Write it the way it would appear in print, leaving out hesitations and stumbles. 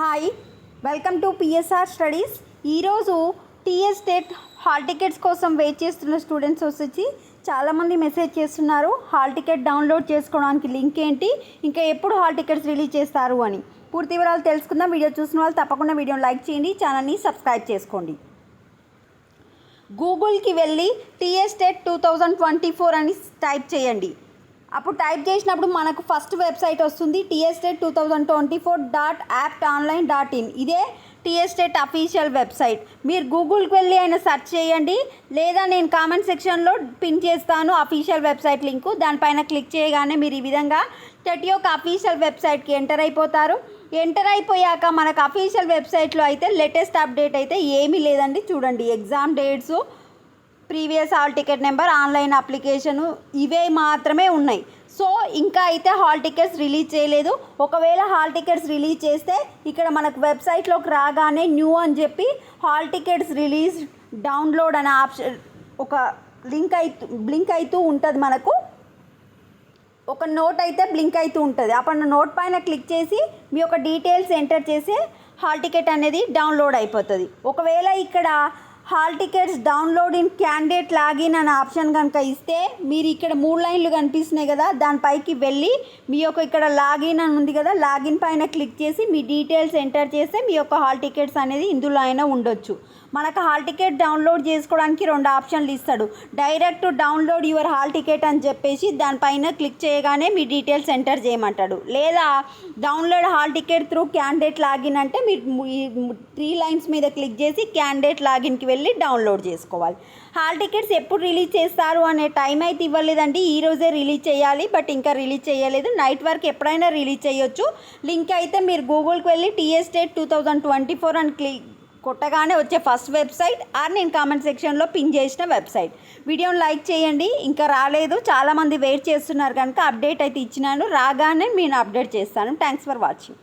Hi, welcome to PSR studies. ఈరోజు TS state hall tickets కోసం wait చేస్తున్న students వచ్చి చాలామంది మెసేజ్ చేస్తున్నారు. హాల్ టికెట్ డౌన్లోడ్ చేసుకోవడానికి లింక్ ఏంటి, ఇంకా ఎప్పుడు హాల్ టికెట్స్ రిలీజ్ చేస్తారు అని. పూర్తి వివరాలు తెలుసుకుందాం. వీడియో చూసిన వాళ్ళు తప్పకుండా వీడియోని లైక్ చేయండి, ఛానల్ని సబ్స్క్రైబ్ చేసుకోండి. గూగుల్కి వెళ్ళి టీఎస్ స్టేట్ 2024 అని టైప్ చేయండి. అప్పుడు టైప్ చేసినప్పుడు మనకు ఫస్ట్ వెబ్సైట్ వస్తుంది TSSTET2024.aptonline.in. ఇదే టీఎస్ స్టేట్ అఫీషియల్ వెబ్సైట్. మీరు గూగుల్కి వెళ్ళి అయినా సెర్చ్ చేయండి, లేదా నేను కామెంట్ సెక్షన్లో పిన్ చేస్తాను అఫీషియల్ వెబ్సైట్ లింకు. దానిపైన క్లిక్ చేయగానే మీరు ఈ విధంగా టెట్ యొక్క అఫీషియల్ వెబ్సైట్కి ఎంటర్ అయిపోతారు. ఎంటర్ అయిపోయాక మనకు అఫీషియల్ వెబ్సైట్లో అయితే లేటెస్ట్ అప్డేట్ అయితే ఏమీ లేదండి. చూడండి, exam dates, previous hall ticket number, online application ఇవే మాత్రమే ఉన్నాయి. సో ఇంకా అయితే హాల్ టికెట్స్ రిలీజ్ చేయలేదు. ఒకవేళ హాల్ టికెట్స్ రిలీజ్ చేస్తే ఇక్కడ మనకు వెబ్సైట్లోకి రాగానే న్యూ అని చెప్పి హాల్ టికెట్స్ రిలీజ్ డౌన్లోడ్ అనే ఆప్షన్ ఒక బ్లింక్ అవుతూ ఉంటుంది. మనకు ఒక నోట్ అయితే బ్లింక్ అవుతూ ఉంటుంది. అప్పుడు నోట్ పైన క్లిక్ చేసి మీ యొక్క డీటెయిల్స్ ఎంటర్ చేసి హాల్ టికెట్ అనేది డౌన్లోడ్ అయిపోతుంది. ఒకవేళ ఇక్కడ hall tickets download in candidate login అనే ఆప్షన్ కనుక ఇస్తే మీరు ఇక్కడ 3 లైన్లు కనిపిస్తున్నాయి కదా, దానిపైకి వెళ్ళి మీ యొక్క ఇక్కడ లాగిన్ అని ఉంది కదా, లాగిన్ పైన క్లిక్ చేసి మీ డీటెయిల్స్ ఎంటర్ చేస్తే మీ యొక్క హాల్ టికెట్స్ అనేది ఇందులో అయినా ఉండొచ్చు. మనకు హాల్ టికెట్ డౌన్లోడ్ చేసుకోవడానికి 2 ఆప్షన్లు ఇస్తాడు. Direct download your hall ticket అని చెప్పేసి దానిపైన క్లిక్ చేయగానే మీ డీటెయిల్స్ ఎంటర్ చేయమంటాడు. లేదా download hall ticket through candidate login అంటే మీరు 3 లైన్స్ మీద క్లిక్ చేసి క్యాండిడేట్ లాగిన్కి వెళ్ళి డౌన్లోడ్ చేసుకోవాలి. హాల్ టికెట్స్ ఎప్పుడు రిలీజ్ చేస్తారు అనే టైం అయితే ఇవ్వలేదండి. ఈరోజే రిలీజ్ చేయాలి, బట్ ఇంకా రిలీజ్ చేయలేదు. నైట్ వరకు ఎప్పుడైనా రిలీజ్ చేయొచ్చు. లింక్ అయితే మీరు గూగుల్కి వెళ్ళి టీఎస్ స్టేట్ 2024 అని క్లిక్ కొట్టగానే వచ్చే ఫస్ట్ వెబ్సైట్ నేను కామెంట్ సెక్షన్లో పిన్ చేసిన వెబ్సైట్. వీడియోని లైక్ చేయండి. ఇంకా రాలేదు, చాలామంది వెయిట్ చేస్తున్నారు కనుక అప్డేట్ అయితే ఇచ్చినాను. రాగానే నేను అప్డేట్ చేస్తాను. Thanks for watching.